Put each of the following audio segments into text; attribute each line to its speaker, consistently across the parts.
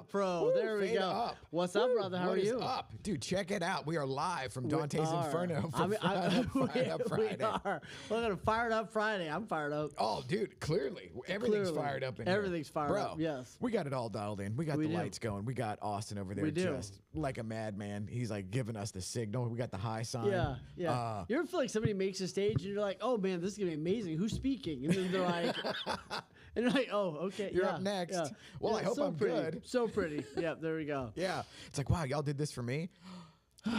Speaker 1: Up Pro.
Speaker 2: Woo,
Speaker 1: there we
Speaker 2: Fade
Speaker 1: go.
Speaker 2: Up.
Speaker 1: What's up,
Speaker 2: Woo,
Speaker 1: brother? How
Speaker 2: what
Speaker 1: are
Speaker 2: is
Speaker 1: you?
Speaker 2: up? Dude, check it out. We are live from
Speaker 1: We
Speaker 2: Dante's
Speaker 1: are.
Speaker 2: Inferno for Fired Up Friday.
Speaker 1: We are. We're going to Fired Up Friday. I'm fired up.
Speaker 2: Oh, dude, clearly. Everything's
Speaker 1: Clearly.
Speaker 2: fired up in
Speaker 1: Everything's
Speaker 2: here.
Speaker 1: fired
Speaker 2: Bro,
Speaker 1: up, yes.
Speaker 2: We got it all dialed in. We got
Speaker 1: We
Speaker 2: the
Speaker 1: do.
Speaker 2: lights going. We got Austin over there
Speaker 1: We do.
Speaker 2: just like a madman. He's like giving us the signal. We got the high sign.
Speaker 1: Yeah, yeah. You ever feel like somebody makes a stage and you're like, oh man, this is gonna be amazing. Who's speaking? And then they're like, and you're like, oh, okay,
Speaker 2: You're
Speaker 1: yeah,
Speaker 2: up next.
Speaker 1: yeah.
Speaker 2: Well,
Speaker 1: Yeah,
Speaker 2: I hope
Speaker 1: so
Speaker 2: I'm
Speaker 1: pretty.
Speaker 2: good.
Speaker 1: So pretty. Yeah, there we go.
Speaker 2: Yeah. It's like, wow, y'all did this for me.
Speaker 1: There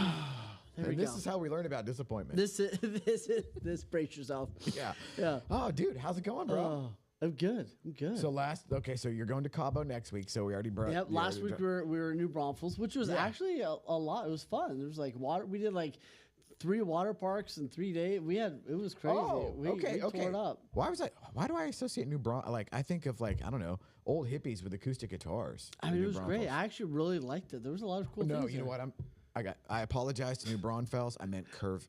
Speaker 1: we
Speaker 2: And this
Speaker 1: go.
Speaker 2: is how we learn about disappointment.
Speaker 1: This brace yourself.
Speaker 2: Yeah.
Speaker 1: Yeah.
Speaker 2: Oh, dude, how's it going, bro?
Speaker 1: Oh, I'm good. I'm good.
Speaker 2: So so you're going to Cabo next week. So we already brought.
Speaker 1: Yep. Last week we were in New Braunfels, which was
Speaker 2: Yeah.
Speaker 1: actually a lot. It was fun. There was like water. We did like 3 water parks in 3 days. It was crazy.
Speaker 2: Oh,
Speaker 1: we
Speaker 2: okay.
Speaker 1: tore it up.
Speaker 2: Why do I associate New Braunfels? Like, I think of like, I don't know, old hippies with acoustic guitars.
Speaker 1: I
Speaker 2: in
Speaker 1: mean,
Speaker 2: New
Speaker 1: it was great.
Speaker 2: Braunfels.
Speaker 1: I actually really liked it. There was a lot of cool
Speaker 2: No,
Speaker 1: things.
Speaker 2: you know
Speaker 1: there.
Speaker 2: what? I apologize to New Braunfels. I meant curve.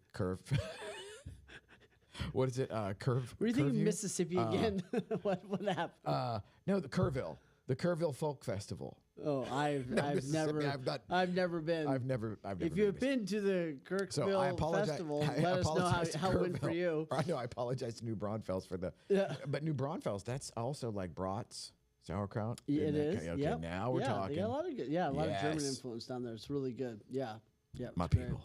Speaker 2: What is it? Curve.
Speaker 1: Were you thinking
Speaker 2: Curview?
Speaker 1: Mississippi again? What happened?
Speaker 2: No, the Kerrville Folk Festival.
Speaker 1: Oh, I've
Speaker 2: Mississippi,
Speaker 1: never been.
Speaker 2: I've never.
Speaker 1: If you've been to the
Speaker 2: So I
Speaker 1: Kirkville
Speaker 2: apologize.
Speaker 1: Festival,
Speaker 2: I
Speaker 1: let us know
Speaker 2: apologize to
Speaker 1: how it went for
Speaker 2: Kerrville.
Speaker 1: you.
Speaker 2: I know. I apologize to New Braunfels for the.
Speaker 1: Yeah.
Speaker 2: But New Braunfels, that's also like brats, sauerkraut.
Speaker 1: Yeah, it
Speaker 2: Isn't that
Speaker 1: is.
Speaker 2: Okay,
Speaker 1: Yep.
Speaker 2: now we're
Speaker 1: yeah,
Speaker 2: talking.
Speaker 1: They got a lot of good, a lot of German
Speaker 2: Yes.
Speaker 1: influence down there. It's really good. Yeah, yeah.
Speaker 2: My
Speaker 1: it's great.
Speaker 2: people.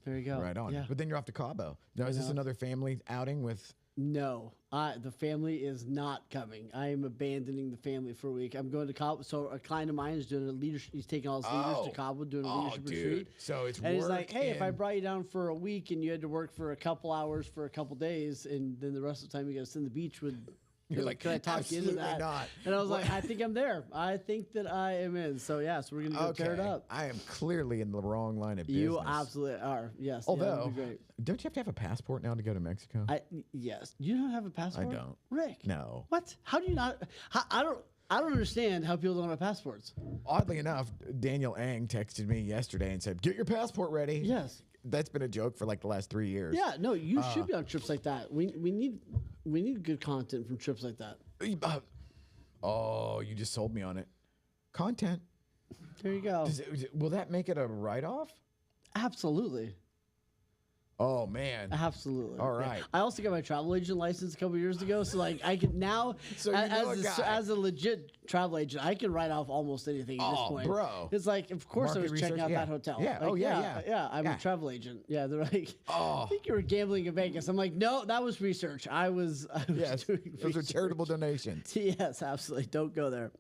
Speaker 1: There you go.
Speaker 2: Right on.
Speaker 1: Yeah.
Speaker 2: But then you're off to Cabo. Now, is this another family outing with?
Speaker 1: No, the family is not coming. I am abandoning the family for a week. I'm going to Cabo. So a client of mine is doing a leadership. He's taking all his leaders to Cabo, doing a leadership retreat.
Speaker 2: So it's
Speaker 1: And he's like,
Speaker 2: work
Speaker 1: hey, if I
Speaker 2: and-
Speaker 1: brought you down for a week and you had to work for a couple hours for a couple days, and then the rest of the time you got to sit on the beach with.
Speaker 2: You're like,
Speaker 1: can I talk you into
Speaker 2: absolutely
Speaker 1: that?
Speaker 2: not.
Speaker 1: And I was like, I think I'm there. I think that I am in. So yeah, so we're gonna go tear it up.
Speaker 2: I am clearly in the wrong line of business.
Speaker 1: You absolutely are. Yes.
Speaker 2: Although,
Speaker 1: yeah, that'd be great.
Speaker 2: don't you have to have a passport now to go to Mexico?
Speaker 1: Yes. You don't have a passport?
Speaker 2: don't.
Speaker 1: Rick.
Speaker 2: No.
Speaker 1: What? How do you not? I don't understand how people don't have passports.
Speaker 2: Oddly enough, Daniel Ang texted me yesterday and said, "Get your passport ready."
Speaker 1: Yes.
Speaker 2: That's been a joke for like the last 3 years.
Speaker 1: Yeah. No, you should be on trips like that. We need good content from trips like that.
Speaker 2: Oh, you just sold me on it. Content.
Speaker 1: There you go.
Speaker 2: Will that make it a write-off?
Speaker 1: Absolutely.
Speaker 2: Oh man.
Speaker 1: Absolutely.
Speaker 2: All
Speaker 1: Yeah.
Speaker 2: right.
Speaker 1: I also got my travel agent license a couple years ago, so like I can now,
Speaker 2: So you know a guy.
Speaker 1: as a legit travel agent, I can write off almost anything at this
Speaker 2: Oh,
Speaker 1: point.
Speaker 2: bro.
Speaker 1: It's like, of course, I
Speaker 2: Market
Speaker 1: was checking
Speaker 2: research,
Speaker 1: out
Speaker 2: yeah.
Speaker 1: that hotel.
Speaker 2: Yeah.
Speaker 1: Like,
Speaker 2: Oh, yeah.
Speaker 1: yeah. I'm
Speaker 2: Yeah.
Speaker 1: a travel agent. Yeah, they're like,
Speaker 2: Oh.
Speaker 1: I think you were gambling in Vegas. I'm like, no, that was research. I was
Speaker 2: Yes.
Speaker 1: doing
Speaker 2: Those are
Speaker 1: research.
Speaker 2: charitable donations.
Speaker 1: Yes, absolutely. Don't go there.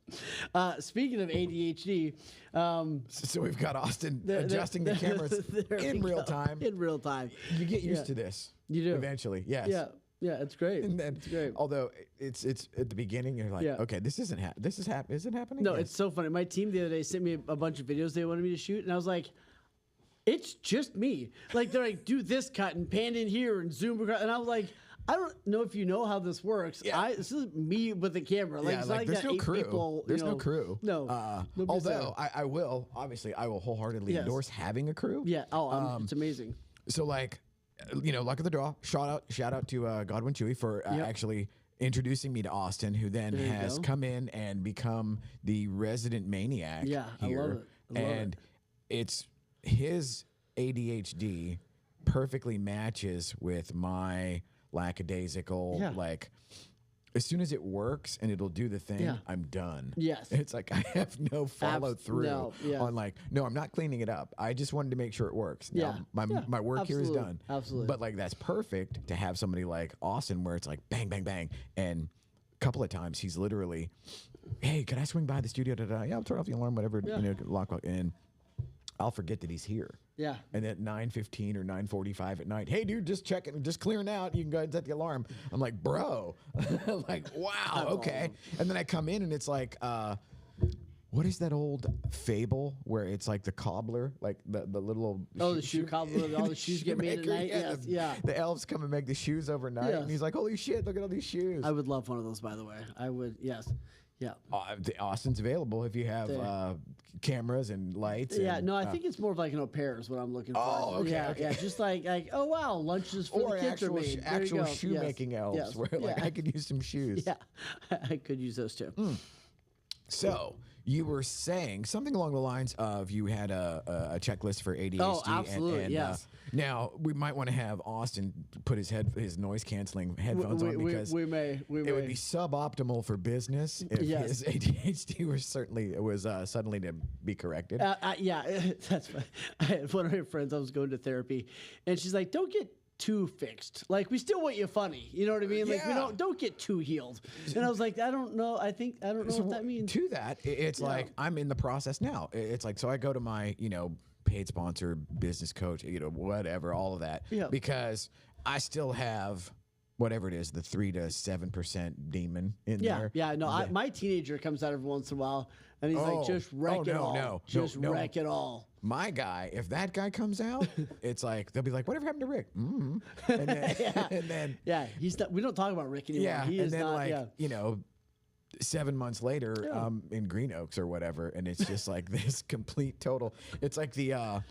Speaker 1: Speaking of ADHD,
Speaker 2: So we've got Austin
Speaker 1: there-
Speaker 2: adjusting the cameras
Speaker 1: there we
Speaker 2: in real
Speaker 1: go.
Speaker 2: time.
Speaker 1: In real time.
Speaker 2: You get used
Speaker 1: Yeah.
Speaker 2: to this.
Speaker 1: You do.
Speaker 2: Eventually, yes.
Speaker 1: Yeah, yeah, it's great.
Speaker 2: And then,
Speaker 1: it's great.
Speaker 2: although it's at the beginning, you're like,
Speaker 1: Yeah.
Speaker 2: okay, this isn't is it happening?
Speaker 1: No,
Speaker 2: Yes.
Speaker 1: it's so funny. My team the other day sent me a bunch of videos they wanted me to shoot, and I was like, it's just me. Like, they're like, do this cut and pan in here and zoom across. And I was like, I don't know if you know how this works.
Speaker 2: Yeah.
Speaker 1: This is me with the camera. Like,
Speaker 2: Yeah,
Speaker 1: it's
Speaker 2: like,
Speaker 1: not like
Speaker 2: there's
Speaker 1: that
Speaker 2: no
Speaker 1: 8
Speaker 2: crew.
Speaker 1: people.
Speaker 2: There's
Speaker 1: you
Speaker 2: no
Speaker 1: know.
Speaker 2: crew.
Speaker 1: No. Nobody's
Speaker 2: Although
Speaker 1: there.
Speaker 2: I will wholeheartedly
Speaker 1: Yes.
Speaker 2: endorse having a crew.
Speaker 1: Yeah. Oh, it's amazing.
Speaker 2: So like, luck of the draw. Shout out to Godwin Chewy for
Speaker 1: Yep.
Speaker 2: actually introducing me to Austin, who then
Speaker 1: There you
Speaker 2: has
Speaker 1: go.
Speaker 2: come in and become the resident maniac.
Speaker 1: Yeah, I love
Speaker 2: here.
Speaker 1: it. I love
Speaker 2: and it's his ADHD perfectly matches with my lackadaisical
Speaker 1: Yeah.
Speaker 2: like. As soon as it works and it'll do the thing,
Speaker 1: Yeah.
Speaker 2: I'm done.
Speaker 1: Yes.
Speaker 2: It's like I have no follow through
Speaker 1: no, yeah.
Speaker 2: on like, no, I'm not cleaning it up. I just wanted to make sure it works. Now,
Speaker 1: Yeah.
Speaker 2: my work here is
Speaker 1: Absolutely.
Speaker 2: done.
Speaker 1: Absolutely.
Speaker 2: But like that's perfect to have somebody like Austin where it's like bang, bang, bang. And a couple of times he's literally, hey, can I swing by the studio? Yeah, I'll turn off the alarm, whatever,
Speaker 1: Yeah.
Speaker 2: lock, and I'll forget that he's here.
Speaker 1: Yeah.
Speaker 2: And at 9:15 or 9:45 at night, hey dude, just checking, just clearing out. You can go ahead and set the alarm. I'm like, bro, like, wow, okay. And then I come in and it's like, what is that old fable where it's like the cobbler, like the little old
Speaker 1: Oh, the shoe cobbler, all the shoes get made at
Speaker 2: shoemaker?
Speaker 1: night. Yes,
Speaker 2: the,
Speaker 1: yeah.
Speaker 2: The elves come and make the shoes overnight,
Speaker 1: Yes.
Speaker 2: and he's like, holy shit, look at all these shoes.
Speaker 1: I would love one of those, by the way. I would, yes. Yeah.
Speaker 2: Austin's available if you have
Speaker 1: There.
Speaker 2: cameras and lights.
Speaker 1: Yeah,
Speaker 2: and,
Speaker 1: no, I think it's more of like an au pair is what I'm looking for.
Speaker 2: Oh, okay,
Speaker 1: Yeah,
Speaker 2: okay.
Speaker 1: yeah, just like, oh wow, lunches for
Speaker 2: or
Speaker 1: the kids are
Speaker 2: actual,
Speaker 1: made. There you
Speaker 2: actual
Speaker 1: go.
Speaker 2: shoemaking
Speaker 1: Yes,
Speaker 2: elves
Speaker 1: yes,
Speaker 2: where like
Speaker 1: yeah.
Speaker 2: I could use some shoes.
Speaker 1: Yeah, I could use those too.
Speaker 2: So you were saying something along the lines of you had a checklist for ADHD.
Speaker 1: Oh, absolutely,
Speaker 2: and,
Speaker 1: yes.
Speaker 2: Now we might want to have Austin put his noise canceling headphones on because
Speaker 1: we may.
Speaker 2: it would be suboptimal for business if
Speaker 1: Yes.
Speaker 2: his ADHD was suddenly to be corrected.
Speaker 1: Yeah, that's fine. I had one of my friends. I was going to therapy, and she's like, "Don't get too fixed. Like, we still want you funny. You know what I mean? Like, we
Speaker 2: Yeah.
Speaker 1: don't get too healed." And I was like, I don't know. I don't know what that means.
Speaker 2: To that, it's like I'm in the process now. It's like, so I go to my, paid sponsor, business coach, whatever, all of that,
Speaker 1: Yeah.
Speaker 2: because I still have whatever it is, the 3 to 7% demon in
Speaker 1: Yeah,
Speaker 2: there.
Speaker 1: yeah. No, my teenager comes out every once in a while, and he's like, "Just wreck it all. Just wreck it all."
Speaker 2: My guy, if that guy comes out, it's like they'll be like, "Whatever happened to Rick?" And then, and then
Speaker 1: Yeah, he's not, we don't talk about Rick anymore.
Speaker 2: yeah,
Speaker 1: He
Speaker 2: and
Speaker 1: is
Speaker 2: then
Speaker 1: not.
Speaker 2: 7 months later,
Speaker 1: Yeah.
Speaker 2: in Green Oaks or whatever, and it's just like this complete total. It's like the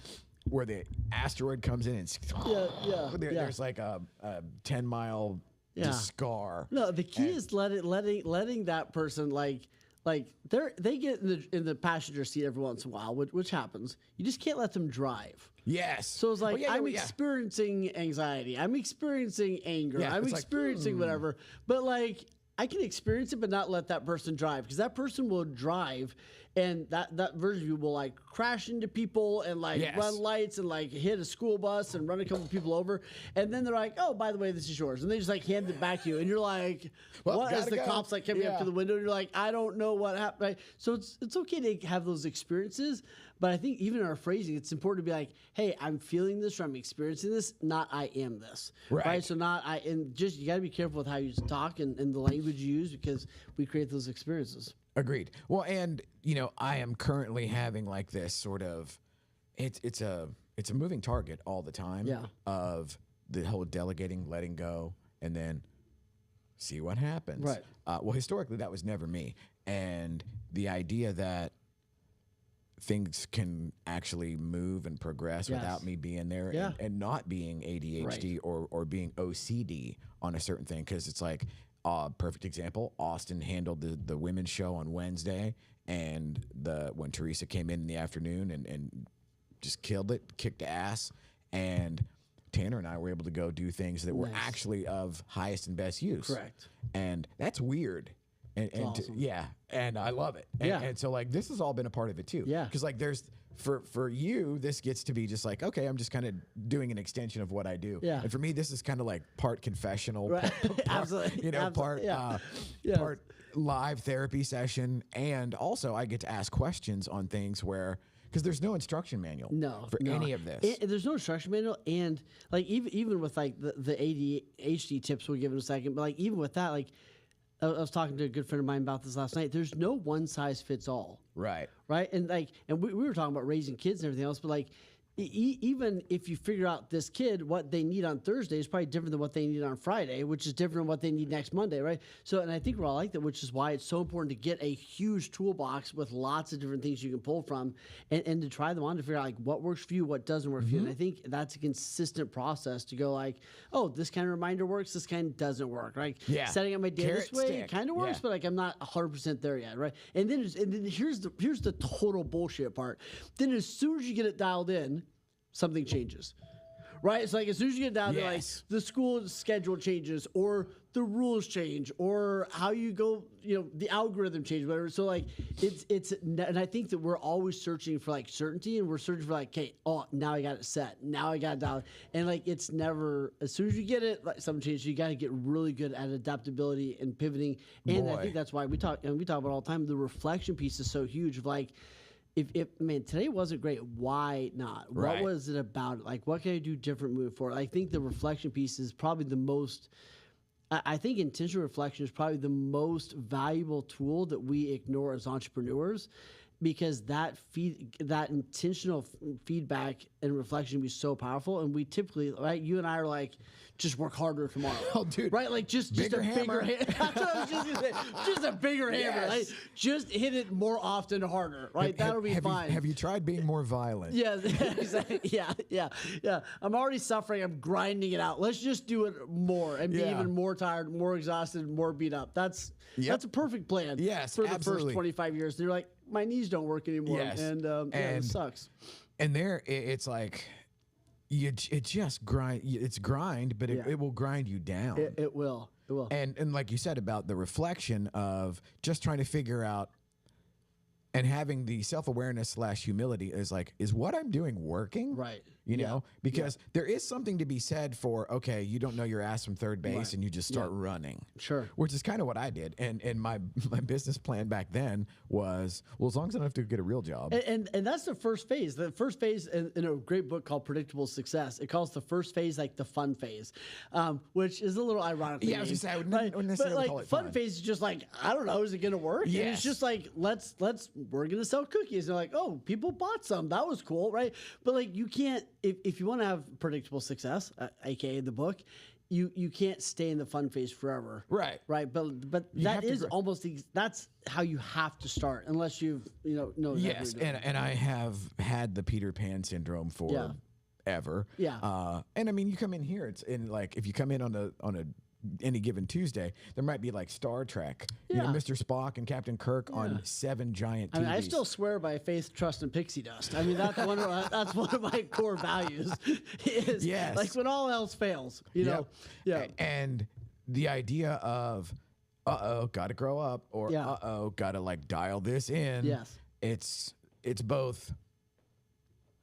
Speaker 2: where the asteroid comes in and
Speaker 1: Yeah.
Speaker 2: there's like a 10-mile
Speaker 1: Yeah.
Speaker 2: scar.
Speaker 1: No, the key is letting that person like they get in the passenger seat every once in a while, which happens. You just can't let them drive.
Speaker 2: Yes.
Speaker 1: So it's like, I'm
Speaker 2: yeah.
Speaker 1: experiencing anxiety. I'm experiencing anger.
Speaker 2: Yeah,
Speaker 1: I'm
Speaker 2: it's like,
Speaker 1: experiencing whatever. But like, I can experience it, but not let that person drive, because that person will drive, and that version of you will like crash into people and like
Speaker 2: Yes.
Speaker 1: run lights and like hit a school bus and run a couple people over. And then they're like, "Oh, by the way, this is yours." And they just like hand it back to you. And you're like,
Speaker 2: Well,
Speaker 1: "What?" As
Speaker 2: gotta
Speaker 1: the
Speaker 2: go.
Speaker 1: cops like coming up to
Speaker 2: Yeah.
Speaker 1: the window, and you're like, "I don't know what happened." Right? So it's okay to have those experiences. But I think even in our phrasing, it's important to be like, "Hey, I'm feeling this, or I'm experiencing this, not I am this."
Speaker 2: Right.
Speaker 1: So not I, and just you got to be careful with how you talk and the language you use, because we create those experiences.
Speaker 2: Agreed. Well, and I am currently having like this sort of, it's a moving target all the time.
Speaker 1: Yeah.
Speaker 2: Of the whole delegating, letting go, and then see what happens.
Speaker 1: Right.
Speaker 2: Well, historically, that was never me, and the idea that things can actually move and progress
Speaker 1: Yes.
Speaker 2: without me being there
Speaker 1: Yeah.
Speaker 2: and not being ADHD or being OCD on a certain thing. Because it's like, perfect example, Austin handled the women's show on Wednesday, and when Teresa came in the afternoon and just killed it, kicked ass, and Tanner and I were able to go do things that were
Speaker 1: Nice.
Speaker 2: actually of highest and best use.
Speaker 1: Correct.
Speaker 2: And that's weird. And
Speaker 1: awesome.
Speaker 2: yeah, and I love it. And,
Speaker 1: Yeah.
Speaker 2: and so like this has all been a part of it too.
Speaker 1: Yeah.
Speaker 2: Because like there's for you, this gets to be just like, okay, I'm just kind of doing an extension of what I do.
Speaker 1: Yeah.
Speaker 2: And for me, this is kind of like part confessional,
Speaker 1: Right.
Speaker 2: part,
Speaker 1: Absolutely.
Speaker 2: part
Speaker 1: Yeah. Yeah.
Speaker 2: part live therapy session, and also I get to ask questions on things where. Because there's no instruction manual for any of this.
Speaker 1: And there's no instruction manual, and like even with like the ADHD tips we'll give in a second, but like even with that, like I was talking to a good friend of mine about this last night. There's no one size fits all,
Speaker 2: Right.
Speaker 1: right? And like, and we were talking about raising kids and everything else, but like even if you figure out this kid what they need on Thursday is probably different than what they need on Friday, which is different than what they need next Monday, right? So, and I think we're all like that, which is why it's so important to get a huge toolbox with lots of different things you can pull from, and to try them on to figure out like what works for you, what doesn't work for you. And I think that's a consistent process to go like, oh, this kind of reminder works, this kind doesn't work, right?
Speaker 2: Yeah.
Speaker 1: Setting up my day
Speaker 2: Carrot
Speaker 1: this way
Speaker 2: stick.
Speaker 1: kind of works,
Speaker 2: Yeah.
Speaker 1: but like I'm not 100% there yet, right? And then here's the total bullshit part. Then as soon as you get it dialed in, something changes, right? It's like as soon as you get down to like
Speaker 2: Yes.
Speaker 1: the school schedule changes, or the rules change, or how you go, the algorithm changes, whatever. So like and I think that we're always searching for like certainty, and we're searching for like, okay, oh, now I got it set, now I got it down, and like it's never, as soon as you get it, like something changes. You got to get really good at adaptability and pivoting, and I
Speaker 2: Boy.
Speaker 1: think that's why we talk about it all the time. The reflection piece is so huge. Of like, if man, today wasn't great, why not?
Speaker 2: Right.
Speaker 1: What was it about? Like, what can I do different moving forward? I think the reflection piece is probably the most. I think intentional reflection is probably the most valuable tool that we ignore as entrepreneurs, because that intentional feedback and reflection can be so powerful. And we typically, right, you and I are like, just work harder tomorrow.
Speaker 2: Oh, dude.
Speaker 1: Right? Like just
Speaker 2: Bigger
Speaker 1: a
Speaker 2: hammer.
Speaker 1: bigger hammer. That's what I was just gonna say. Just a bigger hammer.
Speaker 2: Yes.
Speaker 1: Like, just hit it more often, harder. Right? That'll be fine.
Speaker 2: Have you tried being more violent?
Speaker 1: Yeah, exactly. Yeah. I'm already suffering. I'm grinding it out. Let's just do it more and be
Speaker 2: Yeah.
Speaker 1: even more tired, more exhausted, more beat up. That's a perfect plan.
Speaker 2: Yes,
Speaker 1: for the
Speaker 2: absolutely.
Speaker 1: first 25 years. They're like, my knees don't work anymore,
Speaker 2: Yes.
Speaker 1: and it sucks.
Speaker 2: And it's like, it just grind. It's grind, but it will grind you down.
Speaker 1: It will. It will.
Speaker 2: And like you said about the reflection of just trying to figure out and having the self-awareness / humility is what I'm doing working?
Speaker 1: Right.
Speaker 2: You know, because there is something to be said for, okay, you don't know your ass from third base and you just start running.
Speaker 1: Sure.
Speaker 2: Which is kind of what I did. And my business plan back then was, well, as long as I don't have to get a real job.
Speaker 1: And that's the first phase. The first phase in a great book called Predictable Success, it calls the first phase like the fun phase, which is a little ironic.
Speaker 2: Yeah, I was just saying, I wouldn't necessarily
Speaker 1: but like
Speaker 2: call it
Speaker 1: fun
Speaker 2: fun.
Speaker 1: phase is just like, I don't know, is it going to work? And
Speaker 2: Yes.
Speaker 1: it's just like, we're going to sell cookies. And they're like, oh, people bought some. That was cool, right? But like, you can't, if you want to have predictable success, aka the book, you can't stay in the fun phase forever.
Speaker 2: Right.
Speaker 1: Right. But
Speaker 2: You
Speaker 1: that
Speaker 2: have to
Speaker 1: is almost that's how you have to start, unless you've know exactly
Speaker 2: Yes,
Speaker 1: what you're doing.
Speaker 2: and I have had the Peter Pan syndrome for ever.
Speaker 1: Yeah.
Speaker 2: And I mean, you come in here, it's in like if you come in on a any given Tuesday, there might be like Star Trek, you know,
Speaker 1: Yeah.
Speaker 2: Mr. Spock and Captain Kirk on 7 giant TVs.
Speaker 1: I mean, I still swear by faith, trust, and pixie dust. I mean, that's one of my core values. Is
Speaker 2: Yes.
Speaker 1: like when all else fails, you know. Yeah.
Speaker 2: And the idea of gotta grow up, or
Speaker 1: Yeah.
Speaker 2: gotta like dial this in.
Speaker 1: Yes.
Speaker 2: It's both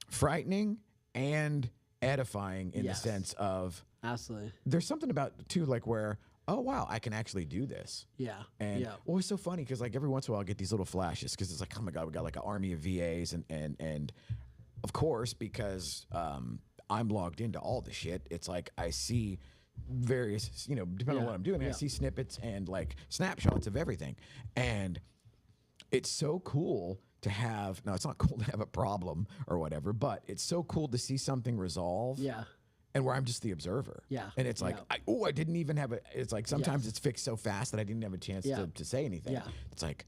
Speaker 2: frightening and edifying in
Speaker 1: Yes.
Speaker 2: the sense of
Speaker 1: Absolutely.
Speaker 2: there's something about too, like where, oh wow, I can actually do this.
Speaker 1: Yeah.
Speaker 2: And
Speaker 1: yeah.
Speaker 2: well, it's so funny because like every once in a while I get these little flashes because it's like, oh my god, we got like an army of VAs and of course because I'm logged into all the shit. It's like I see various, you know, depending on what I'm doing, I see snippets and like snapshots of everything, and it's so cool to have. Now it's not cool to have a problem or whatever, but it's so cool to see something resolve.
Speaker 1: Yeah.
Speaker 2: And where I'm just the observer.
Speaker 1: Yeah.
Speaker 2: And it's like,
Speaker 1: Yeah.
Speaker 2: I didn't even have it's like sometimes it's fixed so fast that I didn't have a chance to say anything.
Speaker 1: Yeah.
Speaker 2: It's like,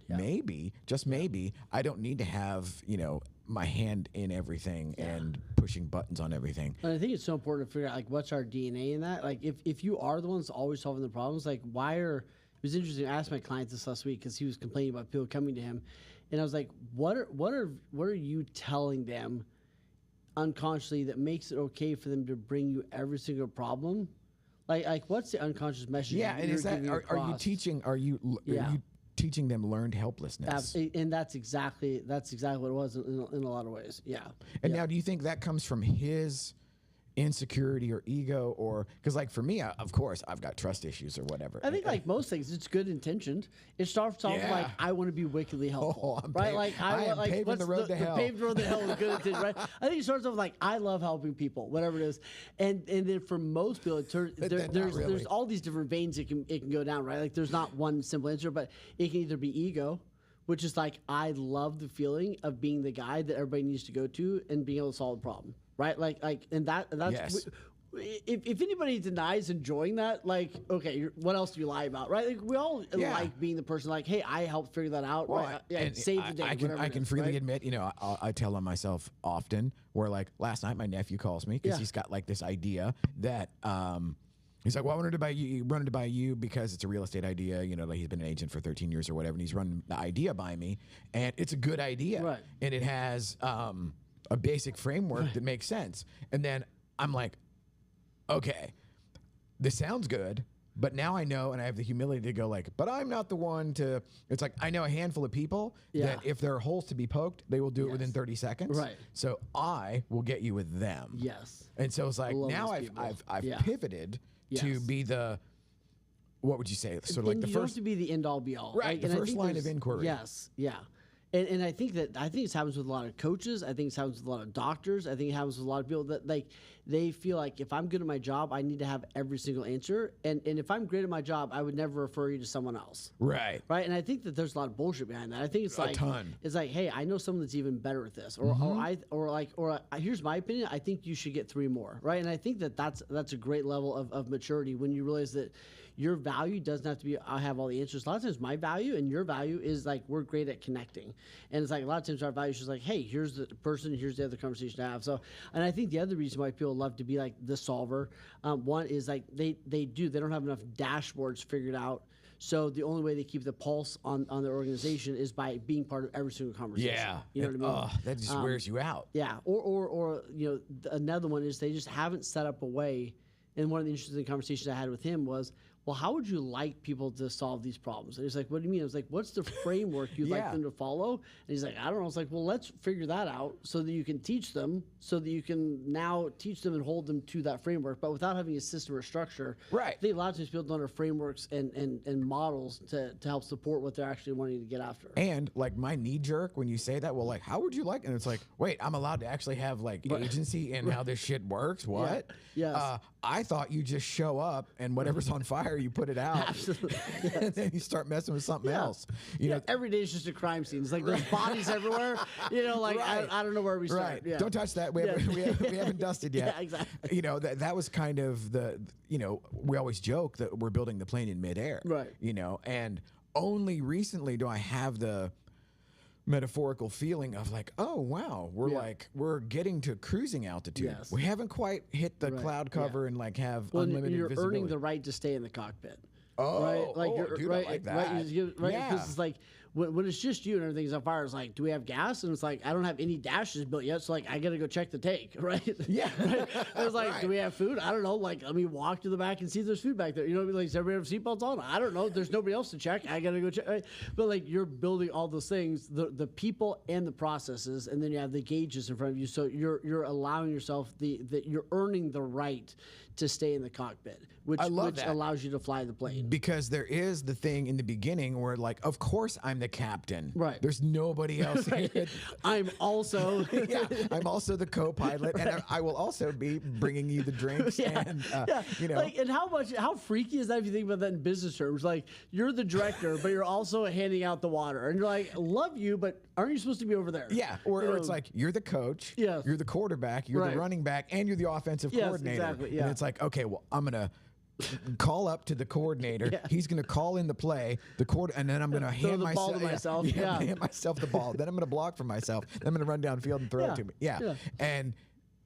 Speaker 2: maybe, just maybe, I don't need to have, you know, my hand in everything and pushing buttons on everything.
Speaker 1: And I think it's so important to figure out like what's our DNA in that. Like if you are the ones always solving the problems, like it was interesting. I asked my client this last week because he was complaining about people coming to him, and I was like, what are you telling them unconsciously that makes it okay for them to bring you every single problem? Like what's the unconscious message?
Speaker 2: Yeah, and is that are you teaching? Are you teaching them learned helplessness?
Speaker 1: And that's exactly what it was in a lot of ways. Yeah.
Speaker 2: And now, do you think that comes from his insecurity or ego, or because like for me, of course, I've got trust issues or whatever.
Speaker 1: I think like most things, it's good intentioned. It starts off like I want to be wickedly helpful,
Speaker 2: I'm
Speaker 1: right? Like
Speaker 2: I am
Speaker 1: like
Speaker 2: paving
Speaker 1: what's
Speaker 2: the road to hell.
Speaker 1: The paved road to hell is good intention, right? I think it starts off like I love helping people, whatever it is, and then for most people, it turns there's all these different veins it can go down, right? Like there's not one simple answer, but it can either be ego, which is like I love the feeling of being the guy that everybody needs to go to and being able to solve a problem, right? Like and that's.
Speaker 2: Yes.
Speaker 1: If anybody denies enjoying that, like, okay, what else do you lie about, right? Like, we all like being the person, like, hey, I helped figure that out, right?
Speaker 2: And
Speaker 1: save the day.
Speaker 2: I can freely admit, you know, I tell on myself often. Where like last night, my nephew calls me because he's got like this idea that he's like, well, I wanted to buy you because it's a real estate idea. You know, like he's been an agent for 13 years or whatever, and he's running the idea by me, and it's a good idea,
Speaker 1: right?
Speaker 2: And it has a basic framework that makes sense, and then I'm like, okay, this sounds good, but now I know, and I have the humility to go like, but I'm not the one to, it's like, I know a handful of people that if there are holes to be poked, they will do it within 30 seconds.
Speaker 1: Right.
Speaker 2: So I will get you with them.
Speaker 1: Yes.
Speaker 2: And so it's like, now I've pivoted to be the, what would you say? Sort of like
Speaker 1: and
Speaker 2: the
Speaker 1: you don't
Speaker 2: first,
Speaker 1: have to be the end all be all.
Speaker 2: right? The
Speaker 1: And I
Speaker 2: first
Speaker 1: think
Speaker 2: line of inquiry.
Speaker 1: Yes. Yeah. And I think this happens with a lot of coaches. I think it happens with a lot of doctors. I think it happens with a lot of people that like they feel like if I'm good at my job, I need to have every single answer. And if I'm great at my job, I would never refer you to someone else.
Speaker 2: Right.
Speaker 1: Right. And I think that there's a lot of bullshit behind that. I think it's like
Speaker 2: ton.
Speaker 1: It's like, hey, I know someone that's even better at this, or here's my opinion. I think you should get 3 more. Right. And I think that that's a great level of maturity when you realize that your value doesn't have to be I have all the answers. A lot of times my value and your value is like we're great at connecting. And it's like a lot of times our value is just like, hey, here's the person, here's the other conversation to have. So, and I think the other reason why people love to be like the solver, one is like they don't have enough dashboards figured out. So the only way they keep the pulse on their organization is by being part of every single conversation.
Speaker 2: Yeah.
Speaker 1: You know what I mean?
Speaker 2: That just wears you out.
Speaker 1: Yeah. Or another one is they just haven't set up a way. And one of the interesting conversations I had with him was, well, how would you like people to solve these problems? And he's like, what do you mean? I was like, what's the framework you'd like them to follow? And he's like, I don't know. I was like, well, let's figure that out so that you can teach them, so that you can now teach them and hold them to that framework, but without having a system or structure.
Speaker 2: Right.
Speaker 1: I think a lot of times people don't have frameworks and models to help support what they're actually wanting to get after.
Speaker 2: And like my knee jerk when you say that, well, like, how would you like? And it's like, wait, I'm allowed to actually have like agency in how this shit works. What?
Speaker 1: Yeah. Yes.
Speaker 2: I thought you just show up and whatever's on fire, you put it out.
Speaker 1: Absolutely.
Speaker 2: And then you start messing with something else. You know,
Speaker 1: every day is just a crime scene. It's like there's bodies everywhere. You know, like I don't know where we start.
Speaker 2: Right.
Speaker 1: Yeah.
Speaker 2: Don't touch that. We haven't dusted yet.
Speaker 1: Yeah, exactly.
Speaker 2: You know, that was kind of we always joke that we're building the plane in midair.
Speaker 1: Right.
Speaker 2: You know, and only recently do I have the metaphorical feeling of like, oh wow, we're getting to cruising altitude.
Speaker 1: Yes.
Speaker 2: We haven't quite hit the cloud cover and like have unlimited
Speaker 1: you're
Speaker 2: visibility.
Speaker 1: earning the right to stay in the cockpit.
Speaker 2: Oh,
Speaker 1: right? Like
Speaker 2: dude,
Speaker 1: right,
Speaker 2: I like that.
Speaker 1: Right,
Speaker 2: Yeah.
Speaker 1: because it's like when it's just you and everything's on fire, it's like, do we have gas? And it's like, I don't have any dashes built yet, so like I gotta go check the tank, right?
Speaker 2: Yeah.
Speaker 1: Right? It's like, do we have food? I don't know. Like, let me walk to the back and see if there's food back there. You know what I mean? Like, does everybody have seatbelts on? I don't know. There's nobody else to check. I gotta go check. Right? But like, you're building all those things, the people and the processes, and then you have the gauges in front of you. So you're allowing yourself you're earning the right to stay in the cockpit, which allows you to fly the plane.
Speaker 2: Because there is the thing in the beginning where like, of course I'm the captain.
Speaker 1: Right.
Speaker 2: There's nobody else here.
Speaker 1: I'm also
Speaker 2: I'm also the co-pilot, and I will also be bringing you the drinks. And you know,
Speaker 1: like, and how freaky is that if you think about that in business terms? Like, you're the director, but you're also handing out the water, and you're like, love you, but aren't you supposed to be over there?
Speaker 2: Yeah, or it's like you're the coach,
Speaker 1: Yes.
Speaker 2: you're the quarterback, you're the running back, and you're the offensive coordinator.
Speaker 1: Exactly, yeah.
Speaker 2: And it's like, okay, well, I'm gonna call up to the coordinator.
Speaker 1: Yeah.
Speaker 2: He's gonna call in the play, and then I'm gonna hand
Speaker 1: the ball to myself. Yeah.
Speaker 2: hand myself the ball. Then I'm gonna block for myself. Then I'm gonna run downfield and throw it to me. Yeah. And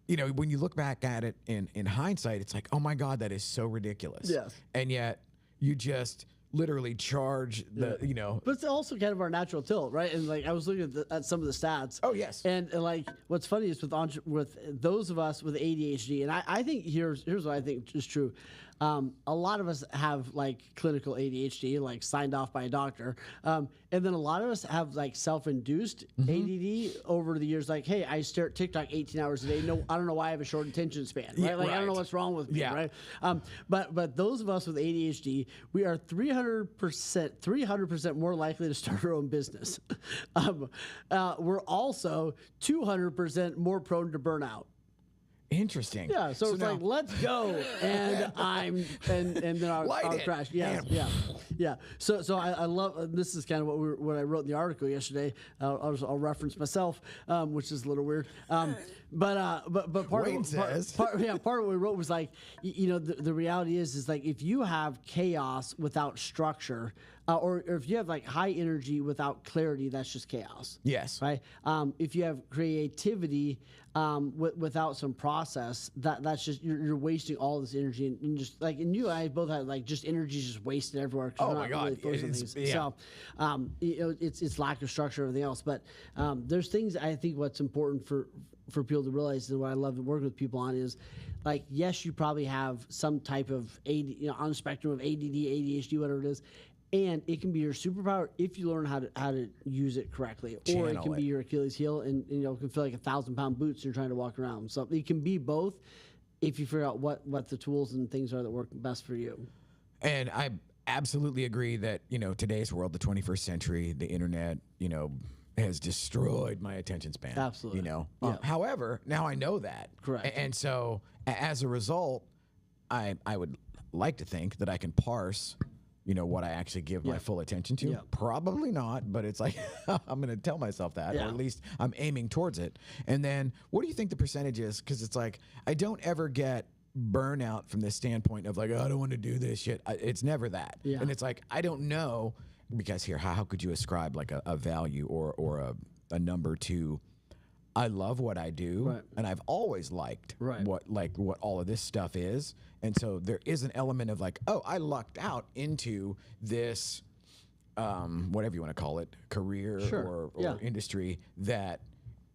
Speaker 2: you know, when you look back at it in hindsight, it's like, oh my God, that is so ridiculous.
Speaker 1: Yes.
Speaker 2: And yet you just literally charge the, you know.
Speaker 1: But it's also kind of our natural tilt, right? And like I was looking at some of the stats.
Speaker 2: Oh yes.
Speaker 1: And like what's funny is with those of us with ADHD, and I think here's what I think is true. A lot of us have like clinical ADHD, like signed off by a doctor, and then a lot of us have like self-induced ADD over the years. Like, hey, I stare at TikTok 18 hours a day. No, I don't know why I have a short attention span. Right?
Speaker 2: Yeah,
Speaker 1: like I don't know
Speaker 2: right.
Speaker 1: what's wrong with me.
Speaker 2: Yeah.
Speaker 1: Right. But those of us with ADHD, we are 300% more likely to start our own business. We're also 200% more prone to burnout.
Speaker 2: Interesting.
Speaker 1: Yeah, so it's
Speaker 2: now,
Speaker 1: like, let's go, and then I'll crash. Yeah. So I love this is kind of what I wrote in the article yesterday. I'll reference myself, which is a little weird. But part
Speaker 2: Wayne
Speaker 1: of
Speaker 2: says.
Speaker 1: part of what we wrote was like, you know, the reality is like if you have chaos without structure, or if you have like high energy without clarity, that's just chaos.
Speaker 2: Yes.
Speaker 1: Right. If you have creativity without some process, that's just you're wasting all this energy and just like, and you and I both had like just energy just wasted everywhere.
Speaker 2: Oh my God.
Speaker 1: So you know, it's lack of structure and everything else. But there's things I think what's important for people to realize, and what I love to work with people on is like, yes, you probably have some type of on the spectrum of ADD, ADHD, whatever it is. And it can be your superpower if you learn how to use it correctly, or it can be your Achilles heel, and you know, it can feel like 1,000-pound boots you're trying to walk around. So it can be both if you figure out what the tools and things are that work best for you.
Speaker 2: And I absolutely agree that, you know, today's world, the 21st century, the internet, you know, has destroyed my attention span.
Speaker 1: Absolutely.
Speaker 2: You know.
Speaker 1: Yeah.
Speaker 2: However, now I know that.
Speaker 1: Correct.
Speaker 2: And so as a result, I would like to think that I can parse, you know, what I actually give my full attention to.
Speaker 1: Yeah.
Speaker 2: Probably not, but it's like I'm going to tell myself that, or
Speaker 1: Yeah.
Speaker 2: at least I'm aiming towards it. And then what do you think the percentage is? Because it's like I don't ever get burnout from this standpoint of like, oh, I don't want to do this shit. It's never that.
Speaker 1: Yeah.
Speaker 2: And it's like I don't know, because here, how could you ascribe like a value or a number to? I love what I do,
Speaker 1: Right.
Speaker 2: and I've always liked
Speaker 1: Right.
Speaker 2: what all of this stuff is. And so there is an element of like, oh, I lucked out into this, whatever you want to call it, career
Speaker 1: Sure.
Speaker 2: or
Speaker 1: Yeah.
Speaker 2: industry that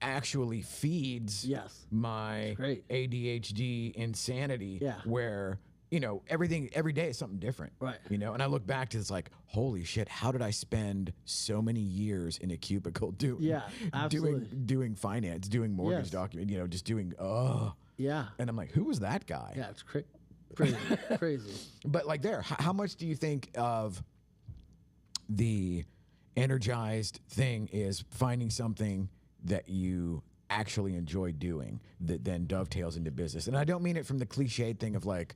Speaker 2: actually feeds
Speaker 1: Yes.
Speaker 2: my
Speaker 1: Great.
Speaker 2: ADHD insanity.
Speaker 1: Yeah.
Speaker 2: Where, you know, every day is something different.
Speaker 1: Right.
Speaker 2: You know, and I look back to this like, holy shit, how did I spend so many years in a cubicle
Speaker 1: Yeah, absolutely.
Speaker 2: doing finance, doing mortgage
Speaker 1: Yes.
Speaker 2: document, you know, just doing
Speaker 1: Yeah.
Speaker 2: and I'm like, who was that guy?
Speaker 1: Yeah. It's crazy. Crazy.
Speaker 2: But like how much do you think of the energized thing is finding something that you actually enjoy doing that then dovetails into business? And I don't mean it from the cliched thing of like,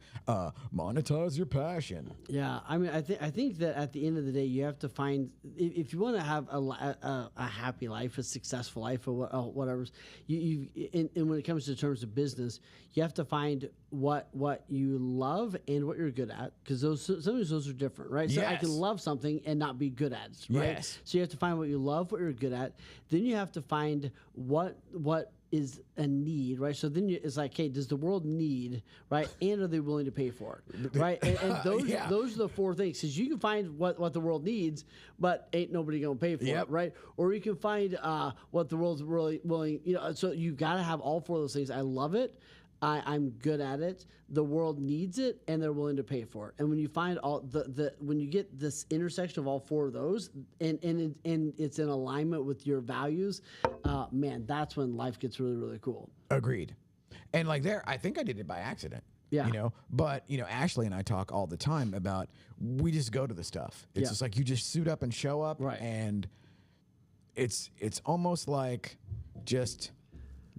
Speaker 2: monetize your passion.
Speaker 1: Yeah, I mean, I think that at the end of the day, you have to find if you want to have a happy life, a successful life, or whatever. And when it comes to terms of business, you have to find what you love and what you're good at, because sometimes those are different, right? So I can
Speaker 2: Yes.
Speaker 1: love something and not be good at it, right?
Speaker 2: Yes.
Speaker 1: So you have to find what you love, what you're good at. Then you have to find what is a need, right? So then it's like, hey, does the world need, right? And are they willing to pay for it, right? And those
Speaker 2: Yeah.
Speaker 1: those are the four things, because you can find what the world needs, but ain't nobody gonna pay for
Speaker 2: Yep.
Speaker 1: it, right? Or you can find what the world's really willing, you know. So you got to have all four of those things. I love it. I'm good at it. The world needs it, and they're willing to pay for it. And when you find all when you get this intersection of all four of those, and it's in alignment with your values, man, that's when life gets really, really cool.
Speaker 2: Agreed. And like there, I think I did it by accident.
Speaker 1: Yeah.
Speaker 2: You know, but you know, Ashley and I talk all the time about we just go to the stuff. It's
Speaker 1: Yeah.
Speaker 2: just like you just suit up and show up,
Speaker 1: Right.
Speaker 2: and it's almost like just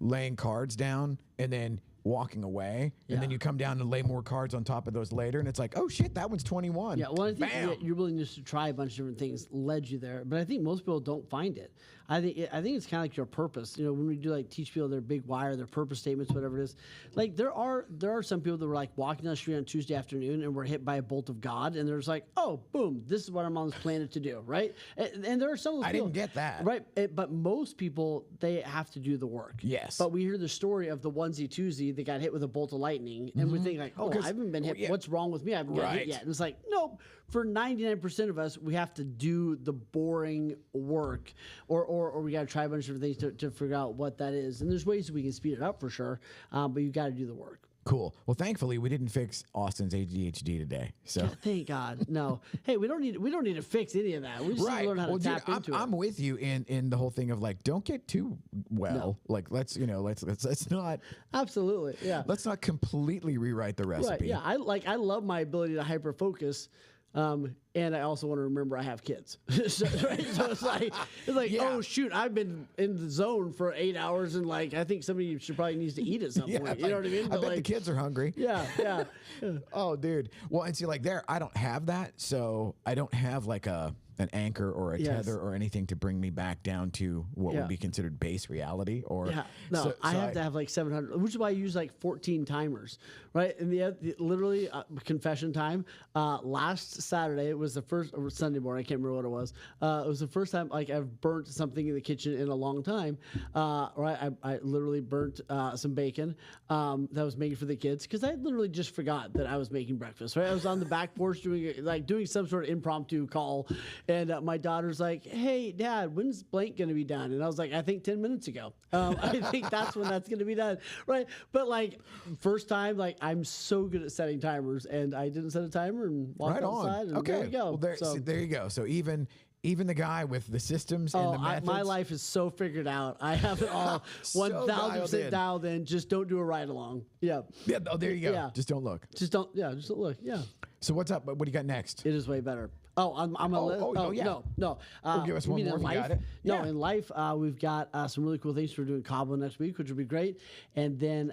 Speaker 2: laying cards down and then walking away,
Speaker 1: Yeah.
Speaker 2: and then you come down and lay more cards on top of those later, and it's like, oh shit, that one's 21.
Speaker 1: Yeah, well, I think
Speaker 2: Bam!
Speaker 1: your willingness to try a bunch of different things led you there, but I think most people don't find it. I think it's kind of like your purpose. You know, when we do like teach people their big why or their purpose statements, whatever it is, like there are some people that were like walking down the street on Tuesday afternoon and were hit by a bolt of God, and they're just like, oh, boom, this is what I'm on this planet to do, right? And there are some of those
Speaker 2: I
Speaker 1: people,
Speaker 2: didn't get that.
Speaker 1: right? But most people, they have to do the work.
Speaker 2: Yes.
Speaker 1: But we hear the story of the onesie twosie that got hit with a bolt of lightning, and we think like, oh,
Speaker 2: Because-
Speaker 1: I haven't been hit.
Speaker 2: yeah.
Speaker 1: What's wrong with me? I haven't got hit
Speaker 2: Right.
Speaker 1: yet. And it's like, nope. For 99% of us, we have to do the boring work, or we got to try a bunch of different things to figure out what that is. And there's ways we can speed it up for sure, but you got to do the work.
Speaker 2: Cool. Well, thankfully, we didn't fix Austin's ADHD today. So.
Speaker 1: Thank God. No. Hey, we don't need to fix any of that. We just need
Speaker 2: Right.
Speaker 1: to learn how
Speaker 2: Well,
Speaker 1: to
Speaker 2: dude,
Speaker 1: tap into
Speaker 2: I'm
Speaker 1: it.
Speaker 2: with you in the whole thing of like, don't get too well.
Speaker 1: No.
Speaker 2: Like, let's not
Speaker 1: Absolutely. Yeah.
Speaker 2: let's not completely rewrite the
Speaker 1: Right.
Speaker 2: recipe.
Speaker 1: Yeah. I love my ability to hyper focus. And I also want to remember I have kids. so it's like,
Speaker 2: Yeah.
Speaker 1: oh shoot, I've been in the zone for 8 hours, and like I think somebody should probably needs to eat at some point. You know what I mean?
Speaker 2: I
Speaker 1: But,
Speaker 2: bet the
Speaker 1: like,
Speaker 2: kids are hungry.
Speaker 1: Yeah. Yeah.
Speaker 2: Oh, dude. Well, and see, like there, I don't have that, so I don't have like an anchor or a
Speaker 1: Yes.
Speaker 2: tether or anything to bring me back down to what
Speaker 1: Yeah.
Speaker 2: would be considered base reality. Or
Speaker 1: Yeah, no,
Speaker 2: so
Speaker 1: I have to have like 700, which is why I use like 14 timers, right? And literally confession time. Last Saturday, it was the first, or Sunday morning, I can't remember what it was. It was the first time like I've burnt something in the kitchen in a long time. Right, I literally burnt some bacon that I was making for the kids, because I literally just forgot that I was making breakfast. Right, I was on the back porch doing some sort of impromptu call. And my daughter's like, hey, Dad, when's blank going to be done? And I was like, I think 10 minutes ago. I think that's when that's going to be done. Right. But like, first time, like, I'm so good at setting timers, and I didn't set a timer and walked
Speaker 2: right
Speaker 1: outside.
Speaker 2: on.
Speaker 1: And
Speaker 2: Okay.
Speaker 1: there we go.
Speaker 2: Well, there,
Speaker 1: So-
Speaker 2: see, there you go. So even the guy with the systems and the methods.
Speaker 1: my life is so figured out. I have it all
Speaker 2: So
Speaker 1: 1,000% dialed in. Just don't do a ride along. Yeah.
Speaker 2: Yeah. Oh, there you go.
Speaker 1: Yeah.
Speaker 2: Just don't look.
Speaker 1: Just don't look. Yeah.
Speaker 2: So what's up? What do you got next?
Speaker 1: It is way better. Oh, I'm a
Speaker 2: yeah.
Speaker 1: No.
Speaker 2: give us
Speaker 1: you
Speaker 2: one
Speaker 1: mean
Speaker 2: more
Speaker 1: in
Speaker 2: if you
Speaker 1: life?
Speaker 2: got it.
Speaker 1: No,
Speaker 2: Yeah.
Speaker 1: in life, we've got some really cool things. We're doing Cabo next week, which will be great. And then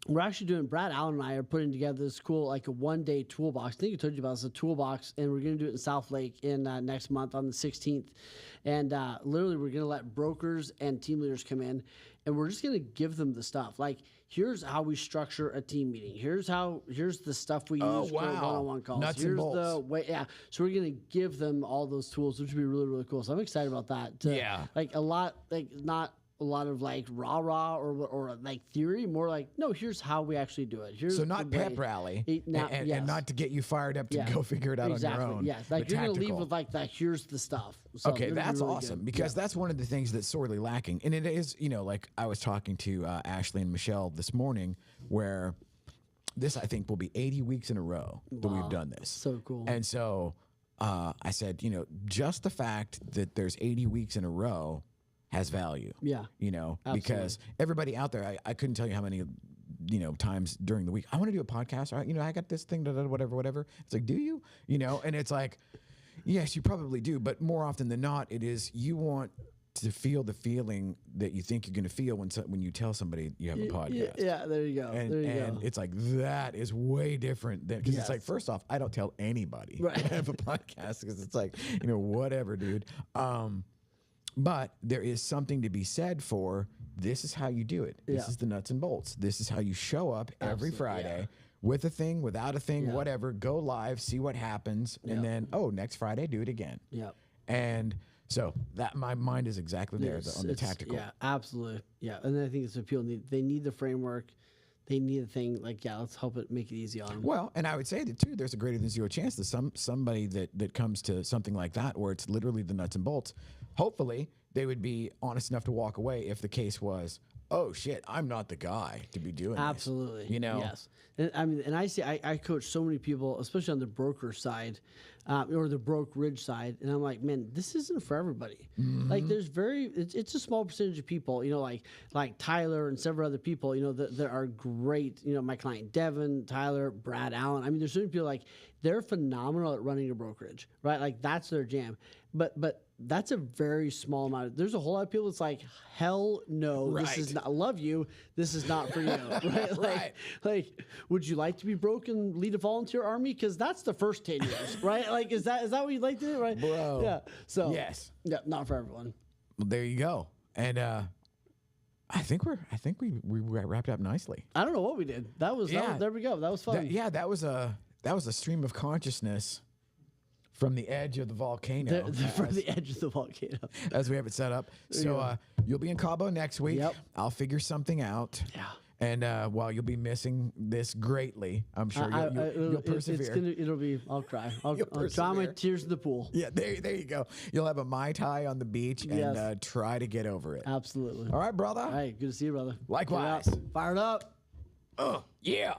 Speaker 1: we're actually doing, Brad Allen and I are putting together this cool, like a 1-day toolbox. I think I told you about this, a toolbox, and we're going to do it in South Lake in next month on the 16th. And literally, we're going to let brokers and team leaders come in, and we're just going to give them the stuff. Like, here's how we structure a team meeting. Here's the stuff we use for
Speaker 2: wow.
Speaker 1: one-on-one calls.
Speaker 2: Nuts and
Speaker 1: here's
Speaker 2: bolts.
Speaker 1: the way, yeah. So we're going to give them all those tools, which would be really, really cool. So I'm excited about that.
Speaker 2: Yeah.
Speaker 1: Like a lot, like not a lot of like rah or like theory, more like, no, here's how we actually do it. Here's
Speaker 2: So not
Speaker 1: the way.
Speaker 2: pep rally,
Speaker 1: Yes.
Speaker 2: and not to get you fired up to
Speaker 1: Yeah.
Speaker 2: go figure it out
Speaker 1: Exactly.
Speaker 2: on your own.
Speaker 1: Yeah, like
Speaker 2: but
Speaker 1: you're gonna leave
Speaker 2: tactical.
Speaker 1: with like that. Here's the stuff. So
Speaker 2: Okay,
Speaker 1: it'll be
Speaker 2: that's
Speaker 1: really
Speaker 2: awesome
Speaker 1: good.
Speaker 2: because that's one of the things that's sorely lacking. And it is, like I was talking to Ashley and Michelle this morning, where this, I think, will be 80 weeks in a row that we've done this.
Speaker 1: So cool.
Speaker 2: And so I said, just the fact that there's 80 weeks in a row has value.
Speaker 1: Yeah.
Speaker 2: Because everybody out there, I couldn't tell you how many times during the week I want to do a podcast. All right, I got this thing, whatever. It's like, do you? And it's like, yes, you probably do, but more often than not, it is you want to feel the feeling that you think you're going to feel when you tell somebody you have a podcast.
Speaker 1: Yeah, there you go.
Speaker 2: And,
Speaker 1: there you go.
Speaker 2: it's like that is way different than because it's like, first off, I don't tell anybody
Speaker 1: Right.
Speaker 2: I have a podcast because it's like, whatever, dude. But there is something to be said for this is how you do it. This
Speaker 1: Yeah.
Speaker 2: is the nuts and bolts. This is how you show up every
Speaker 1: Absolutely,
Speaker 2: Friday
Speaker 1: yeah.
Speaker 2: with a thing, without a thing,
Speaker 1: Yeah.
Speaker 2: whatever. Go live, see what happens, and then next Friday do it again.
Speaker 1: Yeah.
Speaker 2: And so that my mind is exactly there on the
Speaker 1: It's-
Speaker 2: tactical.
Speaker 1: Yeah, absolutely. Yeah, and I think it's what people need. They need the framework. They need a thing like, let's help it make it easy on them.
Speaker 2: Well, and I would say that too, there's a greater than zero chance that somebody that comes to something like that where it's literally the nuts and bolts, hopefully they would be honest enough to walk away if the case was, oh shit, I'm not the guy to be doing
Speaker 1: Absolutely.
Speaker 2: this.
Speaker 1: Yes. And I mean, and I coach so many people, especially on the broker side, or the brokerage side, and I'm like, man, this isn't for everybody. Like, there's it's a small percentage of people, like Tyler and several other people, that are great. My client Devin, Tyler, Brad Allen. I mean, there's certain people like they're phenomenal at running a brokerage, right? Like that's their jam. But that's a very small amount. There's a whole lot of people that's like, hell no, this is
Speaker 2: Right.
Speaker 1: not. I love you. This is not for you, right?
Speaker 2: Right.
Speaker 1: Like, would you like to be broke and lead a volunteer army? Because that's the first 10 years, right? Like, is that what you'd like to do, right?
Speaker 2: Bro.
Speaker 1: Yeah. So
Speaker 2: Yes.
Speaker 1: yeah, not for everyone.
Speaker 2: Well, there you go. And I think we wrapped up nicely.
Speaker 1: I don't know what we did. That was there we go. That was fun.
Speaker 2: That was a stream of consciousness from the edge of the volcano.
Speaker 1: From the edge of the volcano.
Speaker 2: as we have it set up. So you'll be in Cabo next week.
Speaker 1: Yep.
Speaker 2: I'll figure something out.
Speaker 1: Yeah.
Speaker 2: And while you'll be missing this greatly, I'm sure you'll persevere.
Speaker 1: It'll be. I'll cry. I'll dry my
Speaker 2: persevere.
Speaker 1: tears in the pool.
Speaker 2: Yeah, there you go. You'll have a Mai Tai on the beach and
Speaker 1: Yes.
Speaker 2: try to get over it.
Speaker 1: Absolutely.
Speaker 2: All right, brother.
Speaker 1: All right. Good to see you, brother.
Speaker 2: Likewise.
Speaker 1: Fired up.
Speaker 2: Yeah.